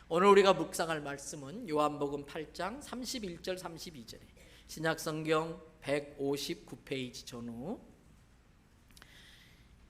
오늘 우리가 묵상할 말씀은 요한복음 8장 31절 32절에 신약성경 159페이지 전후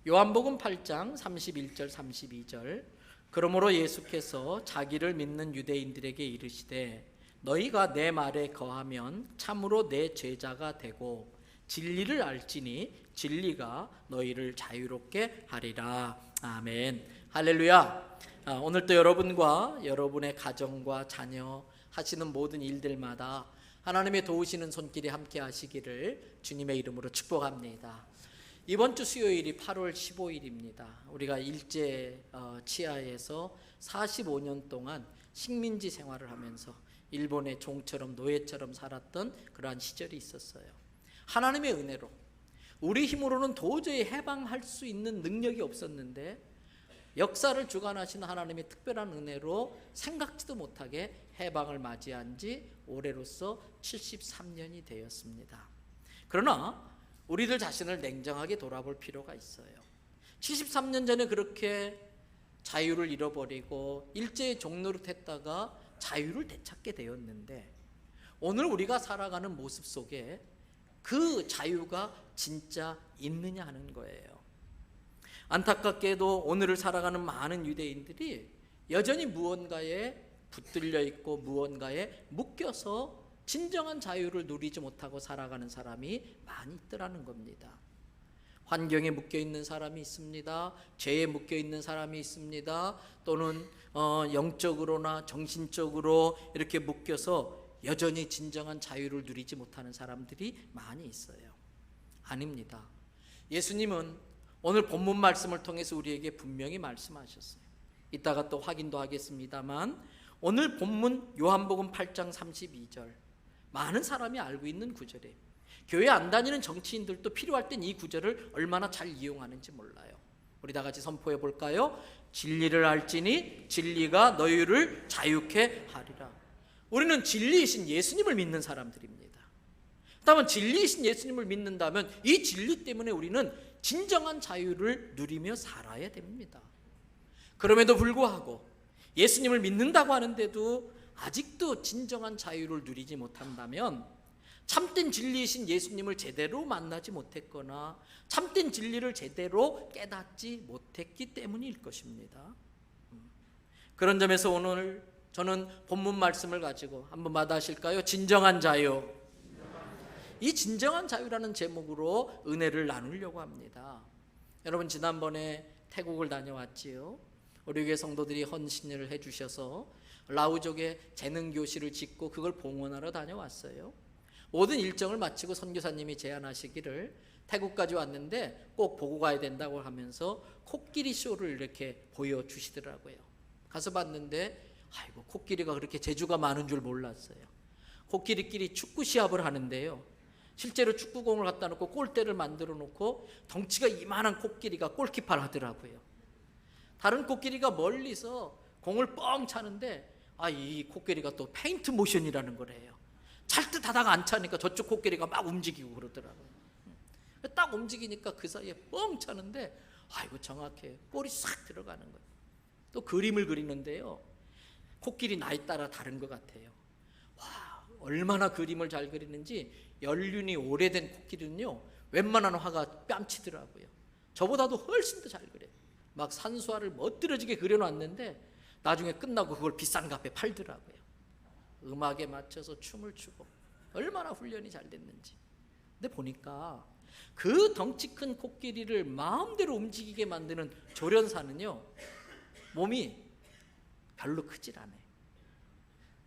요한복음 8장 31절 32절 그러므로 예수께서 자기를 믿는 유대인들에게 이르시되 너희가 내 말에 거하면 참으로 내 제자가 되고 진리를 알지니 진리가 너희를 자유롭게 하리라. 아멘. 할렐루야. 오늘도 여러분과 여러분의 가정과 자녀 하시는 모든 일들마다 하나님의 도우시는 손길이 함께 하시기를 주님의 이름으로 축복합니다. 이번 주 수요일이 8월 15일입니다. 우리가 일제 치하에서 45년 동안 식민지 생활을 하면서 일본의 종처럼 노예처럼 살았던 그러한 시절이 있었어요. 하나님의 은혜로 우리 힘으로는 도저히 해방할 수 있는 능력이 없었는데 역사를 주관하시는 하나님의 특별한 은혜로 생각지도 못하게 해방을 맞이한 지 올해로서 73년이 되었습니다. 그러나 우리들 자신을 냉정하게 돌아볼 필요가 있어요. 73년 전에 그렇게 자유를 잃어버리고 일제의 종노릇했다가 자유를 되찾게 되었는데 오늘 우리가 살아가는 모습 속에 그 자유가 진짜 있느냐 하는 거예요. 안타깝게도 오늘을 살아가는 많은 유대인들이 여전히 무언가에 붙들려 있고 무언가에 묶여서 진정한 자유를 누리지 못하고 살아가는 사람이 많이 있더라는 겁니다. 환경에 묶여 있는 사람이 있습니다. 죄에 묶여 있는 사람이 있습니다. 또는 영적으로나 정신적으로 이렇게 묶여서 여전히 진정한 자유를 누리지 못하는 사람들이 많이 있어요. 아닙니다. 예수님은 오늘 본문 말씀을 통해서 우리에게 분명히 말씀하셨어요. 이따가 또 확인도 하겠습니다만 오늘 본문 요한복음 8장 32절 많은 사람이 알고 있는 구절이에요. 교회 안 다니는 정치인들도 필요할 땐 이 구절을 얼마나 잘 이용하는지 몰라요. 우리 다 같이 선포해 볼까요? 진리를 알지니 진리가 너희를 자유케 하리라. 우리는 진리이신 예수님을 믿는 사람들입니다. 그렇다면 진리이신 예수님을 믿는다면 이 진리 때문에 우리는 진정한 자유를 누리며 살아야 됩니다. 그럼에도 불구하고 예수님을 믿는다고 하는데도 아직도 진정한 자유를 누리지 못한다면 참된 진리이신 예수님을 제대로 만나지 못했거나 참된 진리를 제대로 깨닫지 못했기 때문일 것입니다. 그런 점에서 오늘 저는 본문 말씀을 가지고 한번 마다하실까요? 진정한 자유. 이 진정한 자유라는 제목으로 은혜를 나누려고 합니다. 여러분 지난번에 태국을 다녀왔지요. 우리 교회 성도들이 헌신을 해주셔서 라오족의 재능교실을 짓고 그걸 봉헌하러 다녀왔어요. 모든 일정을 마치고 선교사님이 제안하시기를 태국까지 왔는데 꼭 보고 가야 된다고 하면서 코끼리 쇼를 이렇게 보여주시더라고요. 가서 봤는데 아이고 코끼리가 그렇게 재주가 많은 줄 몰랐어요. 코끼리끼리 축구 시합을 하는데요. 실제로 축구공을 갖다 놓고 골대를 만들어 놓고 덩치가 이만한 코끼리가 골키퍼를 하더라고요. 다른 코끼리가 멀리서 공을 뻥 차는데 이 코끼리가 또 페인트 모션이라는 거래요. 찰 듯 하다가 안 차니까 저쪽 코끼리가 막 움직이고 그러더라고요. 딱 움직이니까 그 사이에 뻥 차는데 아이고 정확해. 볼이 싹 들어가는 거예요. 또 그림을 그리는데요. 코끼리 나이 따라 다른 것 같아요. 와, 얼마나 그림을 잘 그리는지 연륜이 오래된 코끼리는요 웬만한 화가 뺨치더라고요. 저보다도 훨씬 더 잘 그려요. 막 산수화를 멋들어지게 그려놨는데 나중에 끝나고 그걸 비싼 값에 팔더라고요. 음악에 맞춰서 춤을 추고 얼마나 훈련이 잘 됐는지. 근데 보니까 그 덩치 큰 코끼리를 마음대로 움직이게 만드는 조련사는요 몸이 별로 크질 않아요.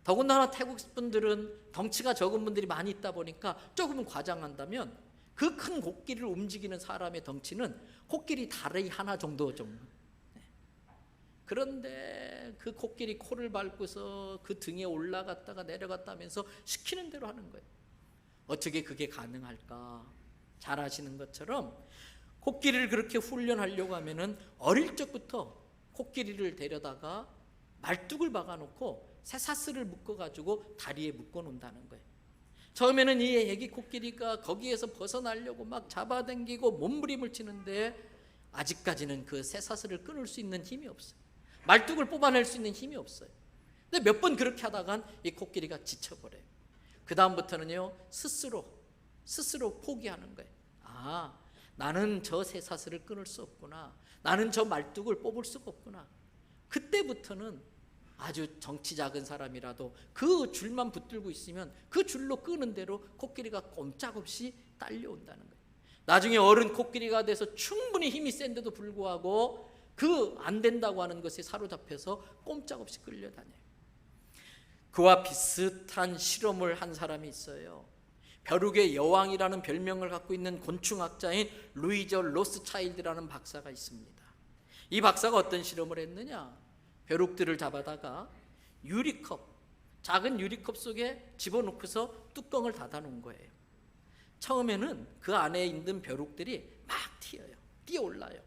더군다나 태국 분들은 덩치가 적은 분들이 많이 있다 보니까 조금은 과장한다면 그 큰 코끼리를 움직이는 사람의 덩치는 코끼리 다리 하나 정도. 그런데 그 코끼리 코를 밟고서 그 등에 올라갔다가 내려갔다 하면서 시키는 대로 하는 거예요. 어떻게 그게 가능할까? 잘 아시는 것처럼 코끼리를 그렇게 훈련하려고 하면은 어릴 적부터 코끼리를 데려다가 말뚝을 박아놓고 쇠사슬을 묶어가지고 다리에 묶어놓는다는 거예요. 처음에는 이 애기 코끼리가 거기에서 벗어나려고 막 잡아당기고 몸부림을 치는데 아직까지는 그 쇠사슬을 끊을 수 있는 힘이 없어요. 말뚝을 뽑아낼 수 있는 힘이 없어요. 근데 몇 번 그렇게 하다간 이 코끼리가 지쳐버려요. 그 다음부터는요, 스스로 포기하는 거예요. 아, 나는 저 쇠사슬을 끊을 수 없구나. 나는 저 말뚝을 뽑을 수가 없구나. 그때부터는 아주 덩치 작은 사람이라도 그 줄만 붙들고 있으면 그 줄로 끄는 대로 코끼리가 꼼짝없이 딸려온다는 거예요. 나중에 어른 코끼리가 돼서 충분히 힘이 센데도 불구하고 그 안 된다고 하는 것에 사로잡혀서 꼼짝없이 끌려다녀요. 그와 비슷한 실험을 한 사람이 있어요. 벼룩의 여왕이라는 별명을 갖고 있는 곤충학자인 루이저 로스차일드라는 박사가 있습니다. 이 박사가 어떤 실험을 했느냐, 벼룩들을 잡아다가 작은 유리컵 속에 집어넣고서 뚜껑을 닫아놓은 거예요. 처음에는 그 안에 있는 벼룩들이 막 튀어요. 뛰어올라요.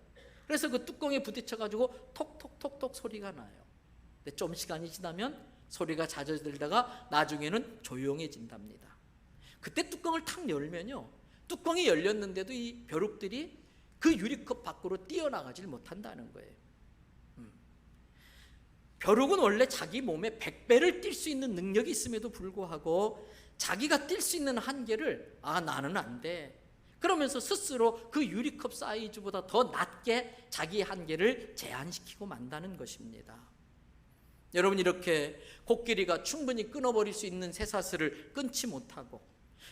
그래서 그 뚜껑에 부딪혀가지고 톡톡톡톡 소리가 나요. 근데 좀 시간이 지나면 소리가 잦아들다가 나중에는 조용해진답니다. 그때 뚜껑을 탁 열면요, 뚜껑이 열렸는데도 이 벼룩들이 그 유리컵 밖으로 뛰어나가질 못한다는 거예요. 벼룩은 원래 자기 몸에 100배를 뛸 수 있는 능력이 있음에도 불구하고 자기가 뛸 수 있는 한계를 나는 안 돼, 그러면서 스스로 그 유리컵 사이즈보다 더 낮게 자기의 한계를 제한시키고 만다는 것입니다. 여러분, 이렇게 코끼리가 충분히 끊어버릴 수 있는 쇠사슬을 끊지 못하고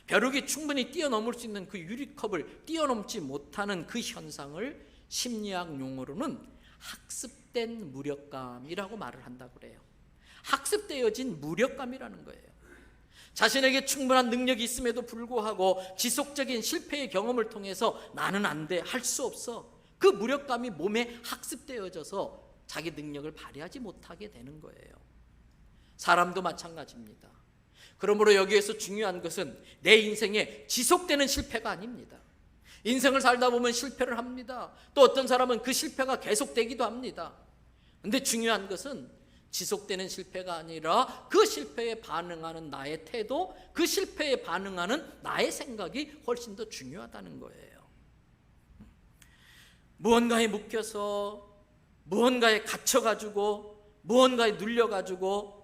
벼룩이 충분히 뛰어넘을 수 있는 그 유리컵을 뛰어넘지 못하는 그 현상을 심리학 용어로는 학습된 무력감이라고 말을 한다고 그래요. 학습되어진 무력감이라는 거예요. 자신에게 충분한 능력이 있음에도 불구하고 지속적인 실패의 경험을 통해서 나는 안 돼, 할 수 없어, 그 무력감이 몸에 학습되어져서 자기 능력을 발휘하지 못하게 되는 거예요. 사람도 마찬가지입니다. 그러므로 여기에서 중요한 것은 내 인생에 지속되는 실패가 아닙니다. 인생을 살다 보면 실패를 합니다. 또 어떤 사람은 그 실패가 계속되기도 합니다. 그런데 중요한 것은 지속되는 실패가 아니라 그 실패에 반응하는 나의 태도, 그 실패에 반응하는 나의 생각이 훨씬 더 중요하다는 거예요. 무언가에 묶여서, 무언가에 갇혀가지고, 무언가에 눌려가지고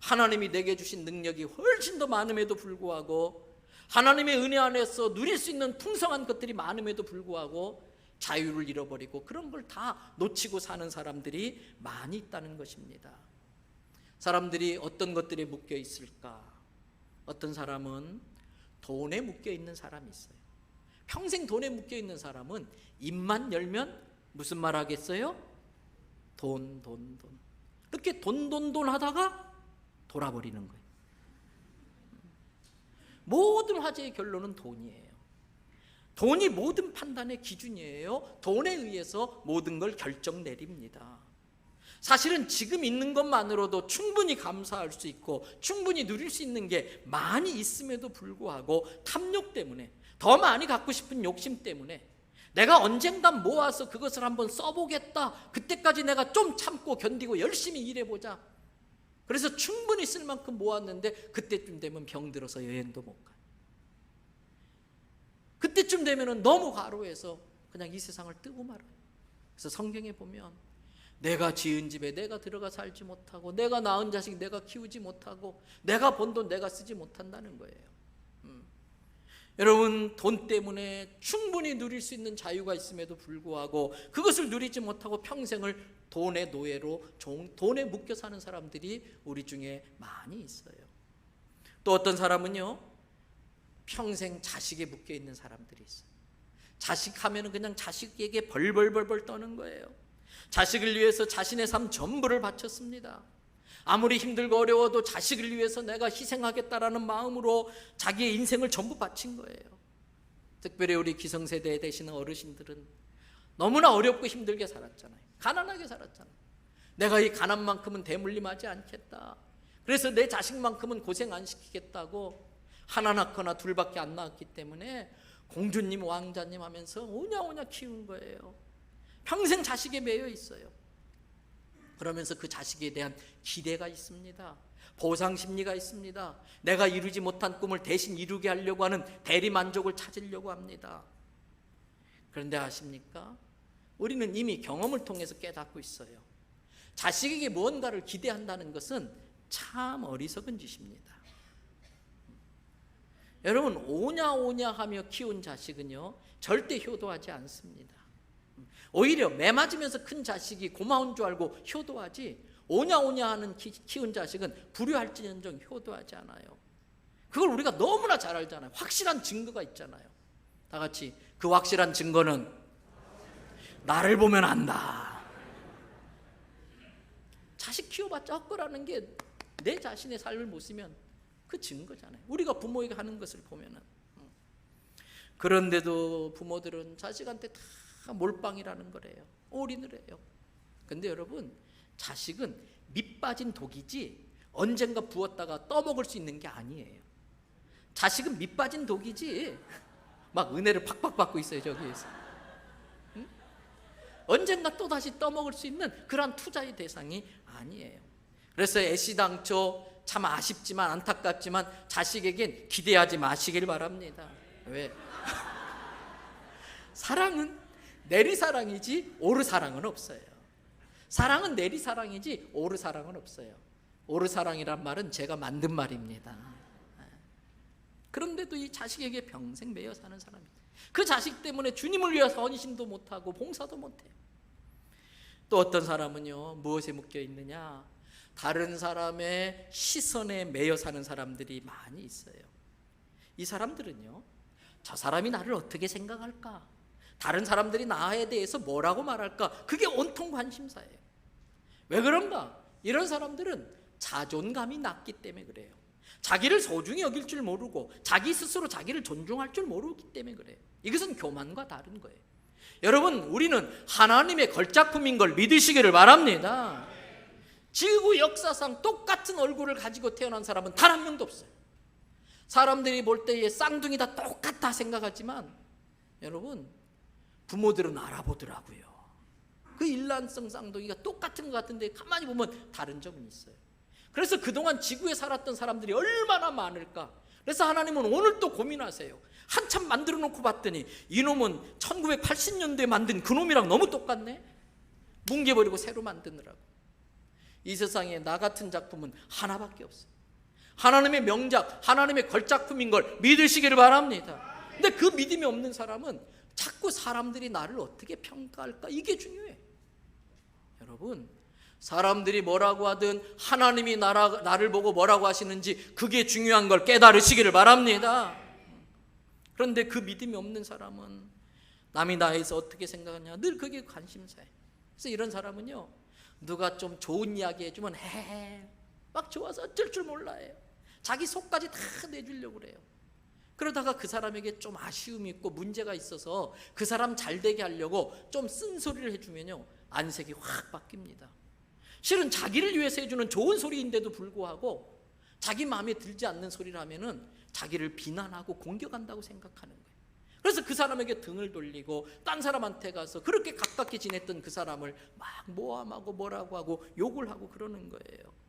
하나님이 내게 주신 능력이 훨씬 더 많음에도 불구하고, 하나님의 은혜 안에서 누릴 수 있는 풍성한 것들이 많음에도 불구하고 자유를 잃어버리고 그런 걸 다 놓치고 사는 사람들이 많이 있다는 것입니다. 사람들이 어떤 것들에 묶여 있을까? 어떤 사람은 돈에 묶여 있는 사람이 있어요. 평생 돈에 묶여 있는 사람은 입만 열면 무슨 말 하겠어요? 돈. 이렇게 돈 하다가 돌아버리는 거예요. 모든 화제의 결론은 돈이에요. 돈이 모든 판단의 기준이에요. 돈에 의해서 모든 걸 결정 내립니다. 사실은 지금 있는 것만으로도 충분히 감사할 수 있고 충분히 누릴 수 있는 게 많이 있음에도 불구하고 탐욕 때문에, 더 많이 갖고 싶은 욕심 때문에 내가 언젠간 모아서 그것을 한번 써보겠다, 그때까지 내가 좀 참고 견디고 열심히 일해보자, 그래서 충분히 쓸 만큼 모았는데 그때쯤 되면 병들어서 여행도 못 가요. 그때쯤 되면 너무 과로해서 그냥 이 세상을 뜨고 말아요. 그래서 성경에 보면 내가 지은 집에 내가 들어가 살지 못하고, 내가 낳은 자식 내가 키우지 못하고, 내가 번 돈 내가 쓰지 못한다는 거예요. 여러분, 돈 때문에 충분히 누릴 수 있는 자유가 있음에도 불구하고 그것을 누리지 못하고 평생을 돈의 노예로, 돈에 묶여 사는 사람들이 우리 중에 많이 있어요. 또 어떤 사람은요, 평생 자식에 묶여 있는 사람들이 있어요. 자식 하면은 그냥 자식에게 벌벌벌 떠는 거예요. 자식을 위해서 자신의 삶 전부를 바쳤습니다. 아무리 힘들고 어려워도 자식을 위해서 내가 희생하겠다라는 마음으로 자기의 인생을 전부 바친 거예요. 특별히 우리 기성세대에 되시는 어르신들은 너무나 어렵고 힘들게 살았잖아요. 가난하게 살았잖아요. 내가 이 가난만큼은 대물림하지 않겠다, 그래서 내 자식만큼은 고생 안 시키겠다고 하나 낳거나 둘밖에 안 낳았기 때문에 공주님 왕자님 하면서 오냐오냐 키운 거예요. 평생 자식에 매여 있어요. 그러면서 그 자식에 대한 기대가 있습니다. 보상 심리가 있습니다. 내가 이루지 못한 꿈을 대신 이루게 하려고 하는 대리만족을 찾으려고 합니다. 그런데 아십니까? 우리는 이미 경험을 통해서 깨닫고 있어요. 자식에게 무언가를 기대한다는 것은 참 어리석은 짓입니다. 여러분, 오냐 오냐 하며 키운 자식은요 절대 효도하지 않습니다. 오히려 매 맞으면서 큰 자식이 고마운 줄 알고 효도하지, 오냐 오냐 하는 키운 자식은 불효할지언정 효도하지 않아요. 그걸 우리가 너무나 잘 알잖아요. 확실한 증거가 있잖아요. 다 같이, 그 확실한 증거는 나를 보면 안다. 자식 키워봤자 헛거라는 게 내 자신의 삶을 못 쓰면 그 증거잖아요. 우리가 부모에게 하는 것을 보면은. 그런데도 부모들은 자식한테 다 몰빵이라는 거래요. 올인을 해요. 근데 여러분, 자식은 밑 빠진 독이지 언젠가 부었다가 떠먹을 수 있는 게 아니에요. 자식은 밑 빠진 독이지 막 은혜를 팍팍 받고 있어요, 저기에서. 응? 언젠가 또 다시 떠먹을 수 있는 그러한 투자의 대상이 아니에요. 그래서 애시당초 참 아쉽지만 안타깝지만 자식에겐 기대하지 마시길 바랍니다. 왜? 사랑은 내리사랑이지 오르사랑은 없어요. 사랑은 내리사랑이지 오르사랑은 없어요. 오르사랑이란 말은 제가 만든 말입니다. 그런데도 이 자식에게 평생 매여 사는 사람입니다. 그 자식 때문에 주님을 위해서 헌신도 못하고 봉사도 못해요. 또 어떤 사람은요, 무엇에 묶여 있느냐, 다른 사람의 시선에 매여 사는 사람들이 많이 있어요. 이 사람들은요, 저 사람이 나를 어떻게 생각할까, 다른 사람들이 나에 대해서 뭐라고 말할까, 그게 온통 관심사예요. 왜 그런가? 이런 사람들은 자존감이 낮기 때문에 그래요. 자기를 소중히 여길 줄 모르고 자기 스스로 자기를 존중할 줄 모르기 때문에 그래요. 이것은 교만과 다른 거예요. 여러분, 우리는 하나님의 걸작품인 걸 믿으시기를 바랍니다. 지구 역사상 똑같은 얼굴을 가지고 태어난 사람은 단 한 명도 없어요. 사람들이 볼 때에 쌍둥이 다 똑같다 생각하지만 여러분, 부모들은 알아보더라고요. 그 일란성 쌍둥이가 똑같은 것 같은데 가만히 보면 다른 점은 있어요. 그래서 그동안 지구에 살았던 사람들이 얼마나 많을까. 그래서 하나님은 오늘 또 고민하세요. 한참 만들어 놓고 봤더니 이놈은 1980년대에 만든 그놈이랑 너무 똑같네. 뭉개버리고 새로 만드느라고. 이 세상에 나 같은 작품은 하나밖에 없어요. 하나님의 명작, 하나님의 걸작품인 걸 믿으시기를 바랍니다. 근데 그 믿음이 없는 사람은 자꾸 사람들이 나를 어떻게 평가할까, 이게 중요해. 여러분, 사람들이 뭐라고 하든 하나님이 나를 보고 뭐라고 하시는지 그게 중요한 걸 깨달으시기를 바랍니다. 그런데 그 믿음이 없는 사람은 남이 나에 대해서 어떻게 생각하냐, 늘 그게 관심사예요. 그래서 이런 사람은요, 누가 좀 좋은 이야기 해주면 헤헤 막 좋아서 어쩔 줄 몰라요. 자기 속까지 다 내주려고 그래요. 그러다가 그 사람에게 좀 아쉬움이 있고 문제가 있어서 그 사람 잘 되게 하려고 좀 쓴소리를 해주면요, 안색이 확 바뀝니다. 실은 자기를 위해서 해주는 좋은 소리인데도 불구하고 자기 마음에 들지 않는 소리를 하면은 자기를 비난하고 공격한다고 생각하는 거예요. 그래서 그 사람에게 등을 돌리고 딴 사람한테 가서 그렇게 가깝게 지냈던 그 사람을 막 모함하고 뭐라고 하고 욕을 하고 그러는 거예요.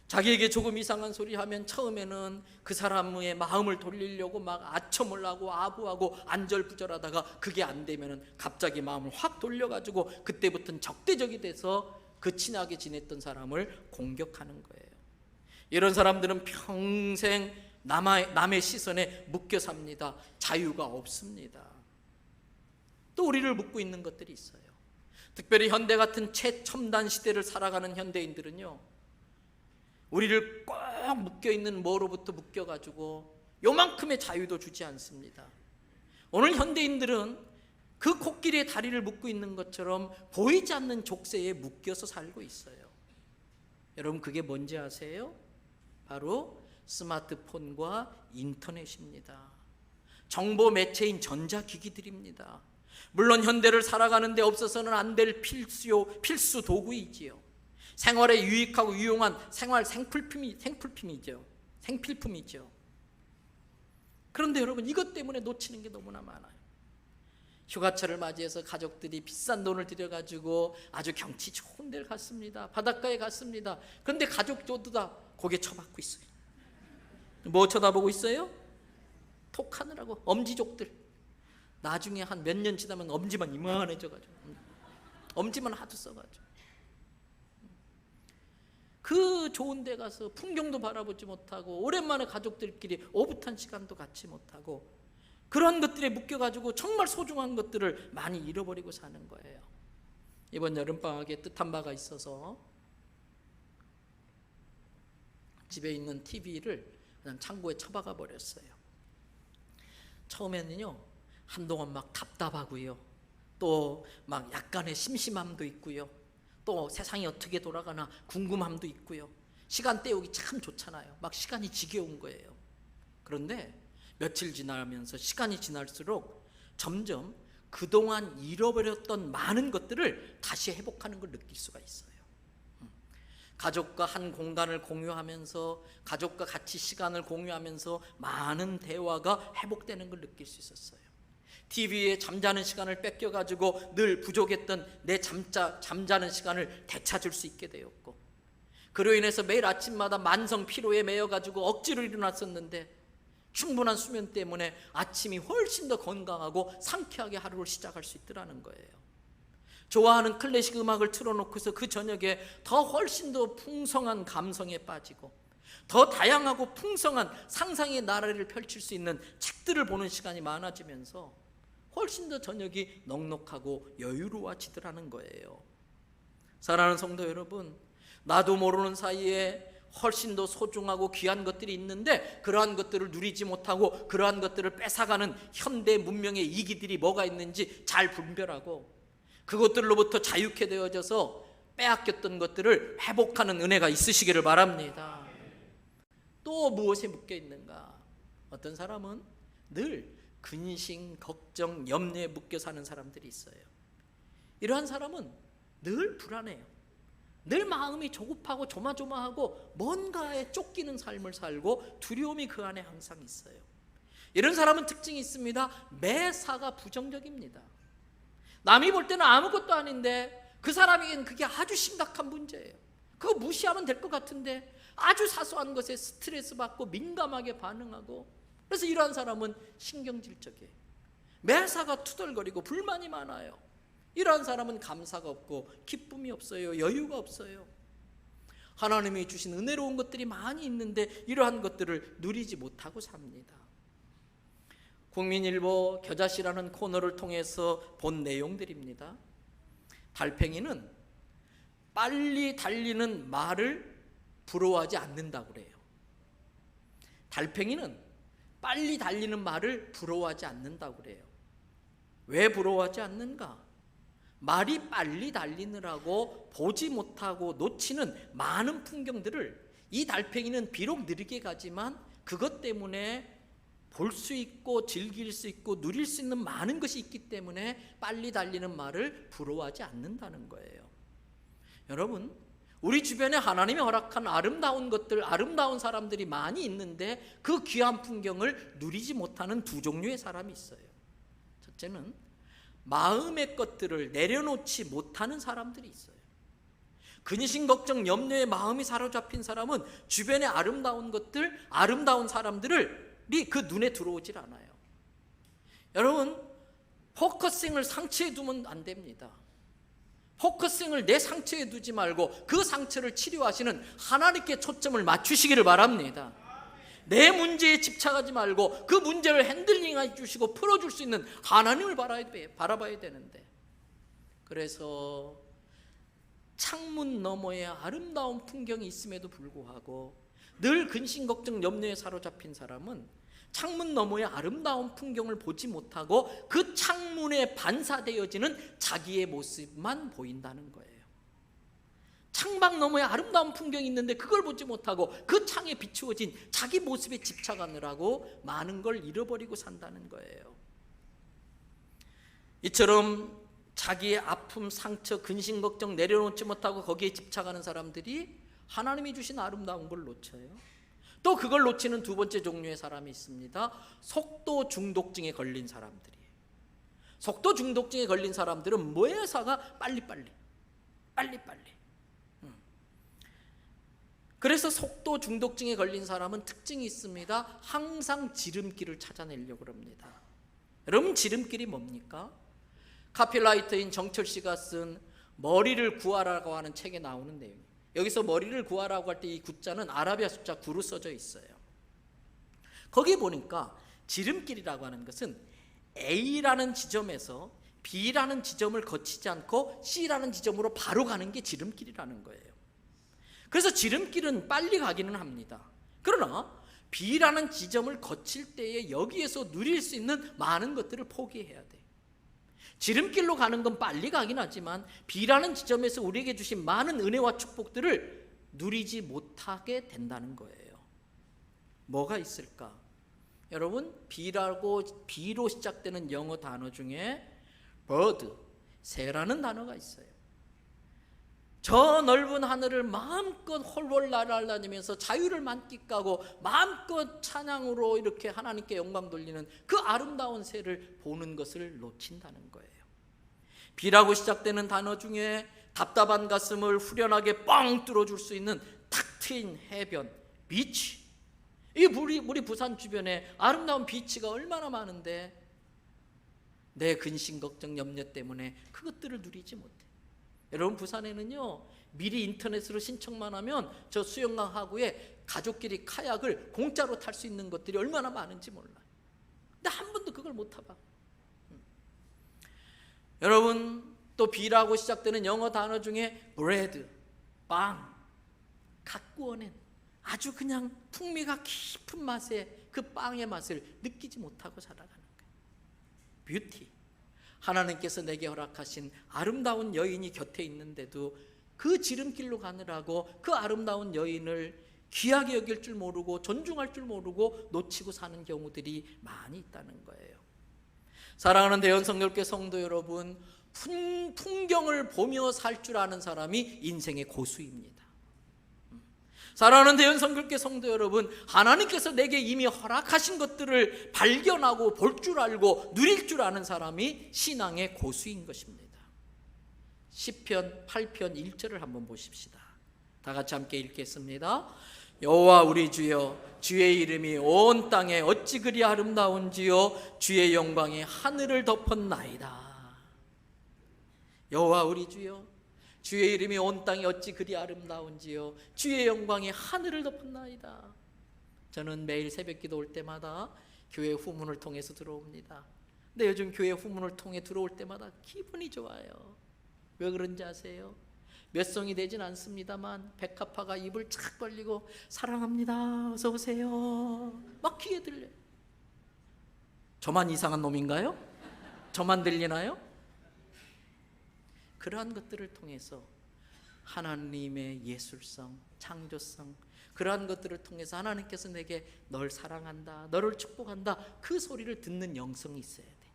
자기에게 조금 이상한 소리 하면 처음에는 그 사람의 마음을 돌리려고 막 아첨을 하고 아부하고 안절부절하다가 그게 안 되면은 갑자기 마음을 확 돌려가지고 그때부터는 적대적이 돼서 그 친하게 지냈던 사람을 공격하는 거예요. 이런 사람들은 평생 남의 시선에 묶여 삽니다. 자유가 없습니다. 또 우리를 묶고 있는 것들이 있어요. 특별히 현대 같은 최첨단 시대를 살아가는 현대인들은요, 우리를 꼭 묶여있는 뭐로부터 묶여가지고 요만큼의 자유도 주지 않습니다. 오늘 현대인들은 그 코끼리의 다리를 묶고 있는 것처럼 보이지 않는 족쇄에 묶여서 살고 있어요. 여러분, 그게 뭔지 아세요? 바로 스마트폰과 인터넷입니다. 정보 매체인 전자기기들입니다. 물론 현대를 살아가는 데 없어서는 안 될 필수 도구이지요. 생활에 유익하고 유용한 생활 생필품이죠. 그런데 여러분, 이것 때문에 놓치는 게 너무나 많아요. 휴가철을 맞이해서 가족들이 비싼 돈을 들여가지고 아주 경치 좋은 데를 갔습니다. 바닷가에 갔습니다. 그런데 가족 모두 다 고개 쳐박고 있어요. 뭐 쳐다보고 있어요? 톡하느라고. 엄지족들. 나중에 한 몇 년 지나면 엄지만 이만해져가지고, 엄지만 하도 써가지고. 그 좋은 데 가서 풍경도 바라보지 못하고 오랜만에 가족들끼리 오붓한 시간도 갖지 못하고 그런 것들에 묶여가지고 정말 소중한 것들을 많이 잃어버리고 사는 거예요. 이번 여름방학에 뜻한 바가 있어서 집에 있는 TV를 그냥 창고에 처박아 버렸어요. 처음에는요, 한동안 막 답답하고요, 또 막 약간의 심심함도 있고요, 또 세상이 어떻게 돌아가나 궁금함도 있고요. 시간 때우기 참 좋잖아요. 막 시간이 지겨운 거예요. 그런데 며칠 지나면서 시간이 지날수록 점점 그동안 잃어버렸던 많은 것들을 다시 회복하는 걸 느낄 수가 있어요. 가족과 한 공간을 공유하면서, 가족과 같이 시간을 공유하면서 많은 대화가 회복되는 걸 느낄 수 있었어요. TV에 잠자는 시간을 뺏겨가지고 늘 부족했던 내 잠자는 시간을 되찾을 수 있게 되었고, 그로 인해서 매일 아침마다 만성 피로에 매여가지고 억지로 일어났었는데 충분한 수면 때문에 아침이 훨씬 더 건강하고 상쾌하게 하루를 시작할 수 있더라는 거예요. 좋아하는 클래식 음악을 틀어놓고서 그 저녁에 더 훨씬 더 풍성한 감성에 빠지고 더 다양하고 풍성한 상상의 나래를 펼칠 수 있는 책들을 보는 시간이 많아지면서 훨씬 더 저녁이 넉넉하고 여유로워지더라는 거예요. 사랑하는 성도 여러분, 나도 모르는 사이에 훨씬 더 소중하고 귀한 것들이 있는데 그러한 것들을 누리지 못하고 그러한 것들을 뺏어가는 현대 문명의 이기들이 뭐가 있는지 잘 분별하고 그것들로부터 자유케 되어져서 빼앗겼던 것들을 회복하는 은혜가 있으시기를 바랍니다. 또 무엇에 묶여 있는가? 어떤 사람은 늘 근심, 걱정, 염려에 묶여 사는 사람들이 있어요. 이러한 사람은 늘 불안해요. 늘 마음이 조급하고 조마조마하고 뭔가에 쫓기는 삶을 살고 두려움이 그 안에 항상 있어요. 이런 사람은 특징이 있습니다. 매사가 부정적입니다. 남이 볼 때는 아무것도 아닌데 그 사람에게는 그게 아주 심각한 문제예요. 그거 무시하면 될 것 같은데 아주 사소한 것에 스트레스 받고 민감하게 반응하고, 그래서 이러한 사람은 신경질적이에요. 매사가 투덜거리고 불만이 많아요. 이러한 사람은 감사가 없고 기쁨이 없어요. 여유가 없어요. 하나님이 주신 은혜로운 것들이 많이 있는데 이러한 것들을 누리지 못하고 삽니다. 국민일보 겨자씨라는 코너를 통해서 본 내용들입니다. 달팽이는 빨리 달리는 말을 부러워하지 않는다고 그래요. 달팽이는 빨리 달리는 말을 부러워하지 않는다고 그래요. 왜 부러워하지 않는가? 말이 빨리 달리느라고 보지 못하고 놓치는 많은 풍경들을 이 달팽이는 비록 느리게 가지만 그것 때문에 볼 수 있고 즐길 수 있고 누릴 수 있는 많은 것이 있기 때문에 빨리 달리는 말을 부러워하지 않는다는 거예요. 여러분, 우리 주변에 하나님이 허락한 아름다운 것들, 아름다운 사람들이 많이 있는데 그 귀한 풍경을 누리지 못하는 두 종류의 사람이 있어요. 첫째는 마음의 것들을 내려놓지 못하는 사람들이 있어요. 근심, 걱정, 염려에 마음이 사로잡힌 사람은 주변의 아름다운 것들, 아름다운 사람들을 그 눈에 들어오질 않아요. 여러분, 포커싱을 상처에 두면 안 됩니다. 포커싱을 내 상처에 두지 말고 그 상처를 치료하시는 하나님께 초점을 맞추시기를 바랍니다. 내 문제에 집착하지 말고 그 문제를 핸들링해 주시고 풀어줄 수 있는 하나님을 바라봐야 되는데, 그래서 창문 너머에 아름다운 풍경이 있음에도 불구하고 늘 근심, 걱정, 염려에 사로잡힌 사람은 창문 너머의 아름다운 풍경을 보지 못하고 그 창문에 반사되어지는 자기의 모습만 보인다는 거예요. 창밖 너머에 아름다운 풍경이 있는데 그걸 보지 못하고 그 창에 비추어진 자기 모습에 집착하느라고 많은 걸 잃어버리고 산다는 거예요. 이처럼 자기의 아픔, 상처, 근심, 걱정 내려놓지 못하고 거기에 집착하는 사람들이 하나님이 주신 아름다운 걸 놓쳐요. 또 그걸 놓치는 두 번째 종류의 사람이 있습니다. 속도 중독증에 걸린 사람들이에요. 속도 중독증에 걸린 사람들은 매사가 빨리빨리. 그래서 속도 중독증에 걸린 사람은 특징이 있습니다. 항상 지름길을 찾아내려고 합니다. 여러분, 지름길이 뭡니까? 카피라이터인 정철 씨가 쓴 머리를 구하라고 하는 책에 나오는 내용이에요. 여기서 머리를 구하라고 할 때 이 구자는 아라비아 숫자 9로 써져 있어요. 거기 보니까 지름길이라고 하는 것은 A라는 지점에서 B라는 지점을 거치지 않고 C라는 지점으로 바로 가는 게 지름길이라는 거예요. 그래서 지름길은 빨리 가기는 합니다. 그러나 B라는 지점을 거칠 때에 여기에서 누릴 수 있는 많은 것들을 포기해야 돼. 지름길로 가는 건 빨리 가긴 하지만 B라는 지점에서 우리에게 주신 많은 은혜와 축복들을 누리지 못하게 된다는 거예요. 뭐가 있을까? 여러분, B로 시작되는 영어 단어 중에 bird, 새라는 단어가 있어요. 저 넓은 하늘을 마음껏 홀홀 날아다니면서 자유를 만끽하고 마음껏 찬양으로 이렇게 하나님께 영광 돌리는 그 아름다운 새를 보는 것을 놓친다는 거예요. B라고 시작되는 단어 중에 답답한 가슴을 후련하게 뻥 뚫어줄 수 있는 탁 트인 해변, 비치. 이 우리 부산 주변에 아름다운 비치가 얼마나 많은데 내 근심 걱정 염려 때문에 그것들을 누리지 못해. 여러분, 부산에는요 미리 인터넷으로 신청만 하면 저 수영강 하구에 가족끼리 카약을 공짜로 탈 수 있는 것들이 얼마나 많은지 몰라요. 근데 한 번도 그걸 못 타봐. 여러분, 또 B라고 시작되는 영어 단어 중에 bread, 빵, 갓 구워낸 아주 그냥 풍미가 깊은 맛의 그 빵의 맛을 느끼지 못하고 살아가는 거예요. 뷰티, 하나님께서 내게 허락하신 아름다운 여인이 곁에 있는데도 그 지름길로 가느라고 그 아름다운 여인을 귀하게 여길 줄 모르고 존중할 줄 모르고 놓치고 사는 경우들이 많이 있다는 거예요. 사랑하는 대연성결교 성도 여러분, 풍경을 보며 살 줄 아는 사람이 인생의 고수입니다. 사랑하는 대연성결교 성도 여러분, 하나님께서 내게 이미 허락하신 것들을 발견하고 볼 줄 알고 누릴 줄 아는 사람이 신앙의 고수인 것입니다. 시편 8편 1절을 한번 보십시다. 다 같이 함께 읽겠습니다. 여호와 우리 주여, 주의 이름이 온 땅에 어찌 그리 아름다운지요, 주의 영광이 하늘을 덮었나이다. 여호와 우리 주여, 주의 이름이 온 땅에 어찌 그리 아름다운지요, 주의 영광이 하늘을 덮었나이다. 저는 매일 새벽기도 올 때마다 교회 후문을 통해서 들어옵니다. 근데 요즘 교회 후문을 통해 들어올 때마다 기분이 좋아요. 왜 그런지 아세요? 몇 성이 되진 않습니다만 백합화가 입을 착 벌리고 사랑합니다, 어서 오세요 막 귀에 들려요. 저만 이상한 놈인가요? 저만 들리나요? 그러한 것들을 통해서 하나님의 예술성, 창조성, 그러한 것들을 통해서 하나님께서 내게 널 사랑한다, 너를 축복한다, 그 소리를 듣는 영성이 있어야 돼.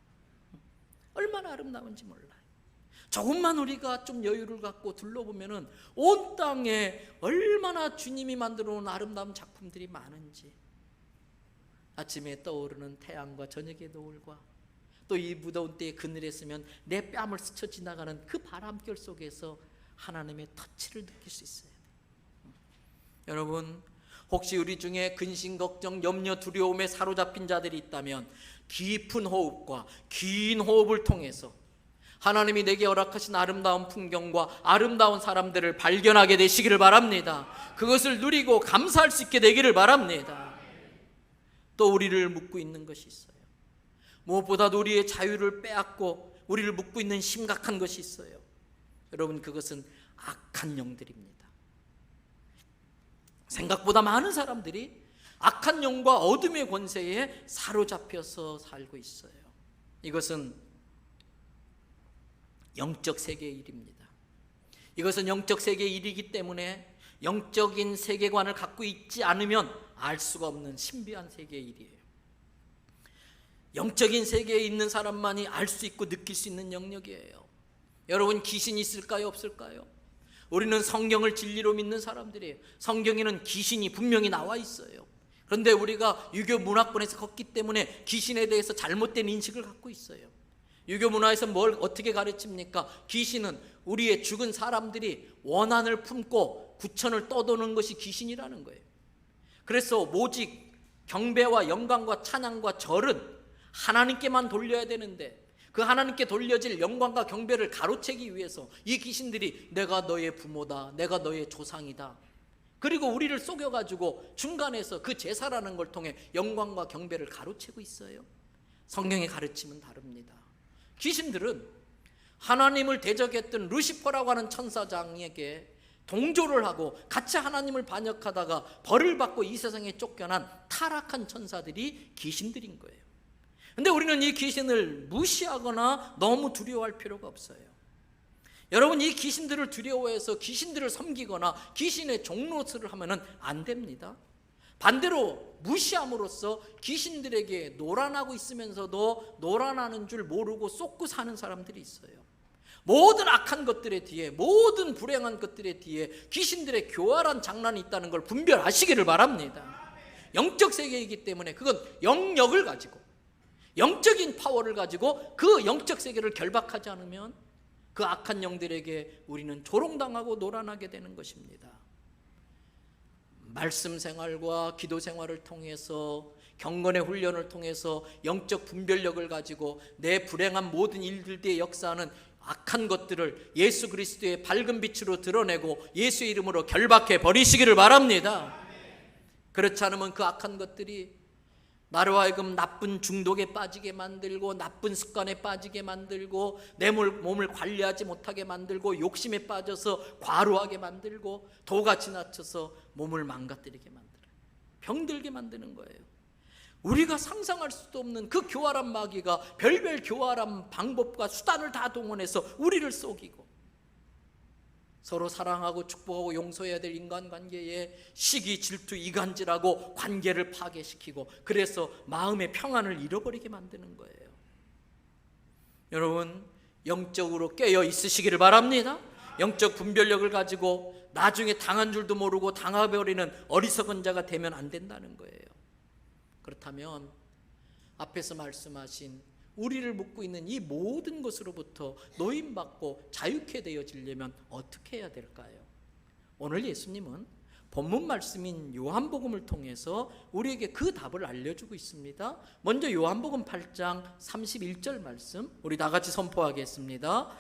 얼마나 아름다운지 몰라요. 조금만 우리가 좀 여유를 갖고 둘러보면은 온 땅에 얼마나 주님이 만들어 놓은 아름다운 작품들이 많은지. 아침에 떠오르는 태양과 저녁의 노을과 또 이 무더운 때에 그늘에 서면 내 뺨을 스쳐 지나가는 그 바람결 속에서 하나님의 터치를 느낄 수 있어야 돼요. 여러분, 혹시 우리 중에 근심, 걱정, 염려, 두려움에 사로잡힌 자들이 있다면 깊은 호흡과 긴 호흡을 통해서 하나님이 내게 허락하신 아름다운 풍경과 아름다운 사람들을 발견하게 되시기를 바랍니다. 그것을 누리고 감사할 수 있게 되기를 바랍니다. 또 우리를 묶고 있는 것이 있어요. 무엇보다도 우리의 자유를 빼앗고 우리를 묶고 있는 심각한 것이 있어요. 여러분, 그것은 악한 영들입니다. 생각보다 많은 사람들이 악한 영과 어둠의 권세에 사로잡혀서 살고 있어요. 이것은 영적 세계의 일입니다. 이것은 영적 세계의 일이기 때문에 영적인 세계관을 갖고 있지 않으면 알 수가 없는 신비한 세계의 일이에요. 영적인 세계에 있는 사람만이 알 수 있고 느낄 수 있는 영역이에요. 여러분, 귀신이 있을까요, 없을까요? 우리는 성경을 진리로 믿는 사람들이에요. 성경에는 귀신이 분명히 나와 있어요. 그런데 우리가 유교 문화권에서 컸기 때문에 귀신에 대해서 잘못된 인식을 갖고 있어요. 유교 문화에서 뭘 어떻게 가르칩니까? 귀신은 우리의 죽은 사람들이 원한을 품고 구천을 떠도는 것이 귀신이라는 거예요. 그래서 오직 경배와 영광과 찬양과 절은 하나님께만 돌려야 되는데 그 하나님께 돌려질 영광과 경배를 가로채기 위해서 이 귀신들이 내가 너의 부모다, 내가 너의 조상이다, 그리고 우리를 속여가지고 중간에서 그 제사라는 걸 통해 영광과 경배를 가로채고 있어요. 성경의 가르침은 다릅니다. 귀신들은 하나님을 대적했던 루시퍼라고 하는 천사장에게 동조를 하고 같이 하나님을 반역하다가 벌을 받고 이 세상에 쫓겨난 타락한 천사들이 귀신들인 거예요. 근데 우리는 이 귀신을 무시하거나 너무 두려워할 필요가 없어요. 여러분, 이 귀신들을 두려워해서 귀신들을 섬기거나 귀신의 종노릇을 하면 안 됩니다. 반대로 무시함으로써 귀신들에게 노란하고 있으면서도 노란하는 줄 모르고 쏟고 사는 사람들이 있어요. 모든 악한 것들의 뒤에, 모든 불행한 것들의 뒤에 귀신들의 교활한 장난이 있다는 걸 분별하시기를 바랍니다. 영적 세계이기 때문에 그건 영역을 가지고, 영적인 파워를 가지고 그 영적 세계를 결박하지 않으면 그 악한 영들에게 우리는 조롱당하고 노란하게 되는 것입니다. 말씀 생활과 기도 생활을 통해서, 경건의 훈련을 통해서 영적 분별력을 가지고 내 불행한 모든 일들의 역사하는 악한 것들을 예수 그리스도의 밝은 빛으로 드러내고 예수의 이름으로 결박해 버리시기를 바랍니다. 그렇지 않으면 그 악한 것들이 나로 하여금 나쁜 중독에 빠지게 만들고, 나쁜 습관에 빠지게 만들고, 내 몸을 관리하지 못하게 만들고, 욕심에 빠져서 과로하게 만들고, 도가 지나쳐서 몸을 망가뜨리게 만들어요. 병들게 만드는 거예요. 우리가 상상할 수도 없는 그 교활한 마귀가 별별 교활한 방법과 수단을 다 동원해서 우리를 속이고, 서로 사랑하고 축복하고 용서해야 될 인간관계에 시기, 질투, 이간질하고 관계를 파괴시키고, 그래서 마음의 평안을 잃어버리게 만드는 거예요. 여러분, 영적으로 깨어 있으시기를 바랍니다. 영적 분별력을 가지고 나중에 당한 줄도 모르고 당해버리는 어리석은 자가 되면 안 된다는 거예요. 그렇다면 앞에서 말씀하신 우리를 묶고 있는 이 모든 것으로부터 노임받고 자유케 되어지려면 어떻게 해야 될까요? 오늘 예수님은 본문 말씀인 요한복음을 통해서 우리에게 그 답을 알려주고 있습니다. 먼저 요한복음 8장 31절 말씀 우리 다 같이 선포하겠습니다.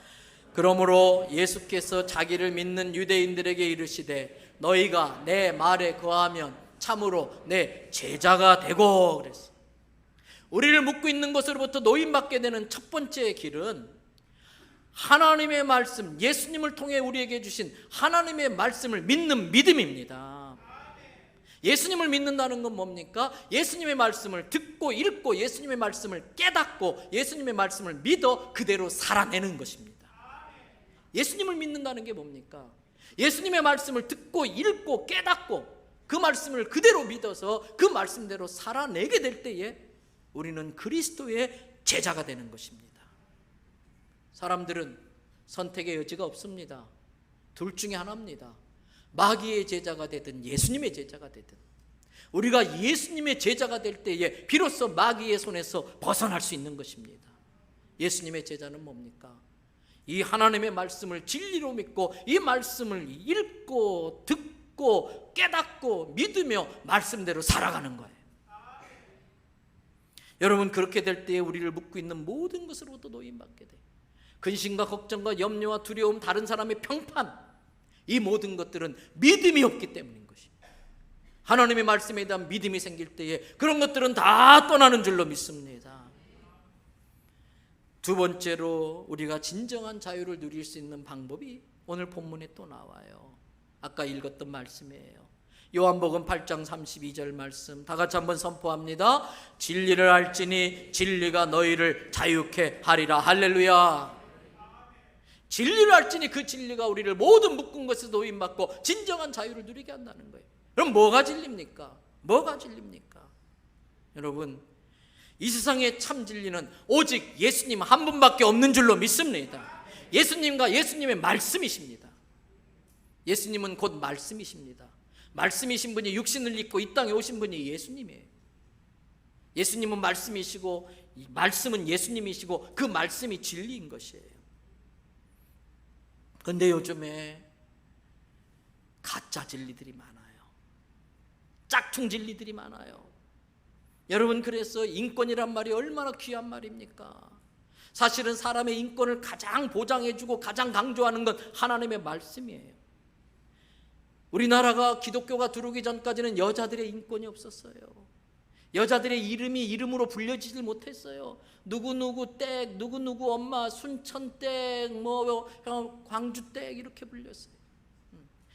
그러므로 예수께서 자기를 믿는 유대인들에게 이르시되 너희가 내 말에 거하면 참으로 내 제자가 되고 그랬어요. 우리를 묶고 있는 것으로부터 노임받게 되는 첫 번째 길은 하나님의 말씀, 예수님을 통해 우리에게 주신 하나님의 말씀을 믿는 믿음입니다. 예수님을 믿는다는 건 뭡니까? 예수님의 말씀을 듣고 읽고 예수님의 말씀을 깨닫고 예수님의 말씀을 믿어 그대로 살아내는 것입니다. 예수님을 믿는다는 게 뭡니까? 예수님의 말씀을 듣고 읽고 깨닫고 그 말씀을 그대로 믿어서 그 말씀대로 살아내게 될 때에 우리는 그리스도의 제자가 되는 것입니다. 사람들은 선택의 여지가 없습니다. 둘 중에 하나입니다. 마귀의 제자가 되든 예수님의 제자가 되든, 우리가 예수님의 제자가 될 때에 비로소 마귀의 손에서 벗어날 수 있는 것입니다. 예수님의 제자는 뭡니까? 이 하나님의 말씀을 진리로 믿고 이 말씀을 읽고 듣고 깨닫고 믿으며 말씀대로 살아가는 거예요. 여러분, 그렇게 될 때에 우리를 묶고 있는 모든 것으로부터 노임받게 돼. 근심과 걱정과 염려와 두려움, 다른 사람의 평판, 이 모든 것들은 믿음이 없기 때문인 것입니다. 하나님의 말씀에 대한 믿음이 생길 때에 그런 것들은 다 떠나는 줄로 믿습니다. 두 번째로 우리가 진정한 자유를 누릴 수 있는 방법이 오늘 본문에 또 나와요. 아까 읽었던 말씀이에요. 요한복음 8장 32절 말씀 다 같이 한번 선포합니다. 진리를 알지니 진리가 너희를 자유케 하리라. 할렐루야. 진리를 알지니 그 진리가 우리를 모든 묶은 것에서 노임받고 진정한 자유를 누리게 한다는 거예요. 그럼 뭐가 진리입니까? 뭐가 진리입니까? 여러분, 이 세상의 참 진리는 오직 예수님 한 분밖에 없는 줄로 믿습니다. 예수님과 예수님의 말씀이십니다. 예수님은 곧 말씀이십니다. 말씀이신 분이 육신을 입고 이 땅에 오신 분이 예수님이에요. 예수님은 말씀이시고 말씀은 예수님이시고 그 말씀이 진리인 것이에요. 그런데 요즘에 가짜 진리들이 많아요. 짝퉁 진리들이 많아요. 여러분, 그래서 인권이란 말이 얼마나 귀한 말입니까? 사실은 사람의 인권을 가장 보장해주고 가장 강조하는 건 하나님의 말씀이에요. 우리나라가 기독교가 들어오기 전까지는 여자들의 인권이 없었어요. 여자들의 이름이 이름으로 불려지질 못했어요. 누구누구 댁, 누구누구 엄마, 순천 댁, 광주 댁 이렇게 불렸어요.